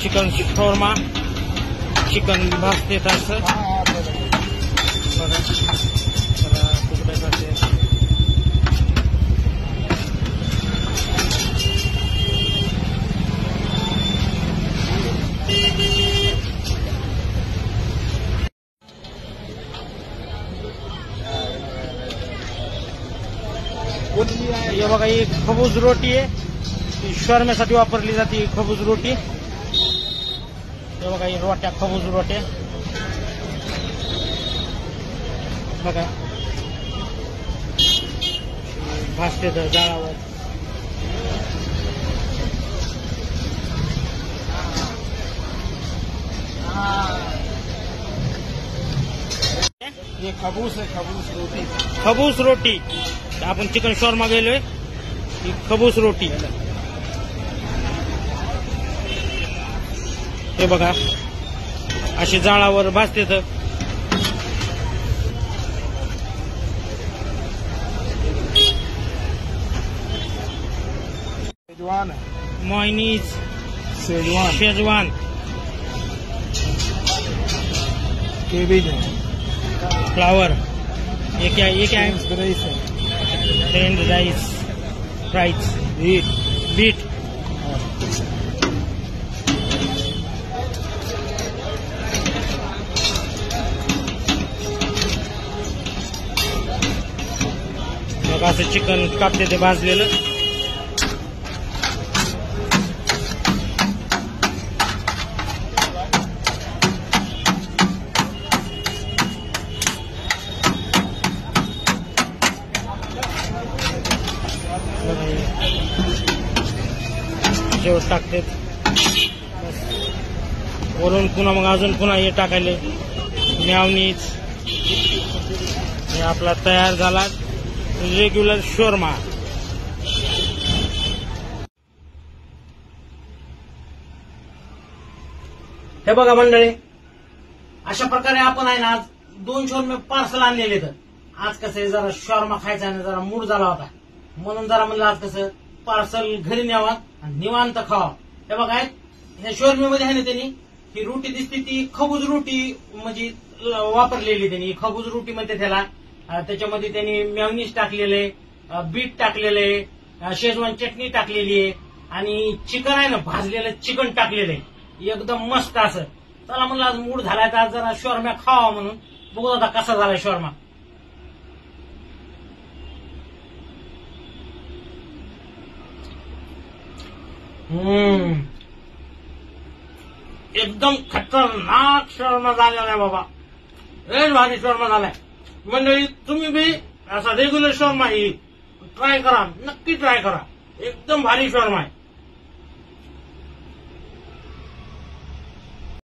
Chicken shawarma, chicken भाजते असं बघा. तुकडे करते. हे बघा, ही खबूज रोटी आहे. शोरम्यासाठी वापरली जाते ही खबूज रोटी. हे बघा, ही रोट्या, खबूज रोट्या बघा, भाजते तर जाळावर. ये खबूस है, खबूस रोटी. खबूस रोटी. आपण चिकन शोरमा गेलोय, ही खबूस रोटी. हे बघा, अशी जाळावर भाजते तर. शेजवान है, मोयनीज, शेजवान, शेजवान, केबेज है, फ्लावर. ये क्या है? राइस है, fried rice, fries, beet, beet. मग असं चिकन कापते ते भाजलेलं. शेवट टाकते वरून. पुन्हा मग अजून पुन्हा हे टाकायले मेयोनीज. हे आपला तयार झाला रेग्युलर शोरमा. हे बघा मंडळी, अशा प्रकारे आपण आहे ना आज 2 शोरमे पार्सल आणलेले. तर आज कसं आहे, जरा शोरमा खायचा आणि जरा मूड झाला होता, म्हणून जरा म्हणलं आज कसं पार्सल घरी न्यावा आणि निवांत खावा. हे बघा, ह्या शोरमेमध्ये आहे ना त्यांनी ही रोटी दिसते ती खबूज रोटी म्हणजे वापरलेली त्यांनी. खबूज रोटी म्हणते त्याला. त्याच्यामध्ये त्यांनी मेयोनीज टाकलेले, बीट टाकलेले, शेजवान चटणी टाकलेली आहे आणि चिकन आहे ना भाजलेलं चिकन टाकलेलं आहे. एकदम मस्त असं. चला म्हणलं आज मूड झालाय तर आज जरा शोरमा खावा म्हणून. बघू आता कसा झालाय शोरमा. एकदम खतरनाक शोरमा झालेला आहे बाबा. लय भारी शोरमा झालाय मंडळी. तुम्ही बी असा रेग्युलर शोरमा ही ट्राय करा, नक्की ट्राय करा. एकदम भारी शोरमा आहे.